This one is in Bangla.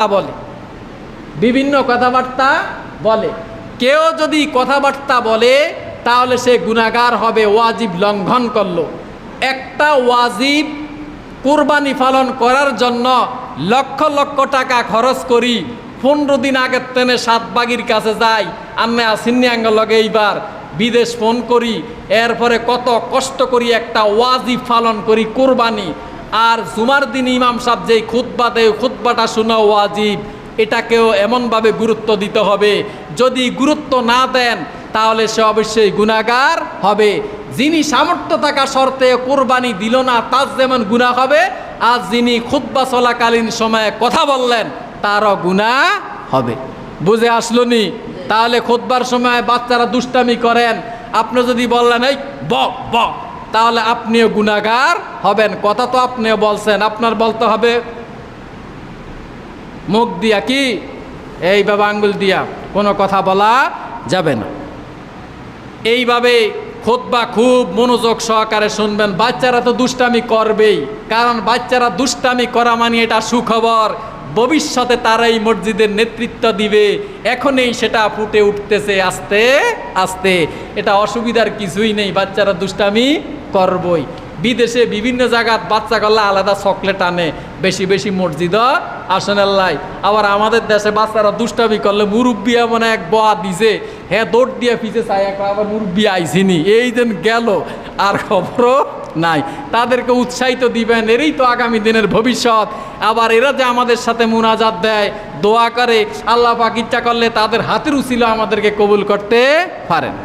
বলে, বিভিন্ন কথাবার্তা বলে। কেউ যদি কথাবার্তা বলে তাহলে সে গুনাহগার হবে, ওয়াজিব লঙ্ঘন করলো। একটা ওয়াজিব কুরবানি পালন করার জন্য লক্ষ লক্ষ টাকা খরচ করি, 15 দিন আগের তেনে 7 বাগির কাছে যাই, আমি আসিনি আঙ্গ লগে এইবার বিদেশ ফোন করি, এরপরে কত কষ্ট করি একটা ওয়াজিব পালন করি কুরবানি। আর জুমার দিন ইমাম সাহেব যেই খুতবা দেয়, খুতবাটা শোনা ওয়াজিব, এটাকেও এমনভাবে গুরুত্ব দিতে হবে। যদি গুরুত্ব না দেন তাহলে সে অবশ্যই গুনাহগার হবে। যিনি সামর্থ্য থাকা শর্তে কুরবানি দিল না তার যেমন গুনাহ হবে, আর যিনি খুতবা চলাকালীন সময়ে কথা বললেন তারও গুনাহ হবে। বুঝে আসলো নি? তাহলে খুতবার সময় বাচ্চারা দুষ্টামি করেন, আপনি যদি বললেন এই বক বক, তাহলে আপনিও গুনাহগার হবেন। কথা তো আপনিও বলছেন, আপনার বলতে হবে মুখ দিয়া, কি এইভাবে আঙ্গুল দিয়া কোনো কথা বলা যাবে না। এইভাবে খুতবা খুব মনোযোগ সহকারে শুনবেন। বাচ্চারা তো দুষ্টামি করবেই, কারণ বাচ্চারা দুষ্টামি করা মানে এটা সুখবর, ভবিষ্যতে তারা এই মসজিদের নেতৃত্ব দিবে। এখনই সেটা ফুটে উঠতেছে আস্তে আস্তে, এটা অসুবিধার কিছুই নেই, বাচ্চারা দুষ্টামি করবই। বিদেশে বিভিন্ন জায়গাত বাচ্চা করলে আলাদা চকলেট আনে, বেশি বেশি মসজিদ আসেন আল্লাহ। আবার আমাদের দেশে বাচ্চারা দুষ্টামি করলে মুরব্বিয়া মনে এক বয়া দিছে, হ্যাঁ দৌড় দিয়ে পিছে চাই, আবার মুরব্বি আইসিনি, এই দিন গেল আর খবরও নাই। তাদেরকে উৎসাহিত দিবেন, এরই তো আগামী দিনের ভবিষ্যৎ। আবার এরা যে আমাদের সাথে মুনাজাত দেয়, দোয়া করে, আল্লাহ পাক ইচ্ছা করলে তাদের হাতের উসিলা আমাদেরকে কবুল করতে পারেন।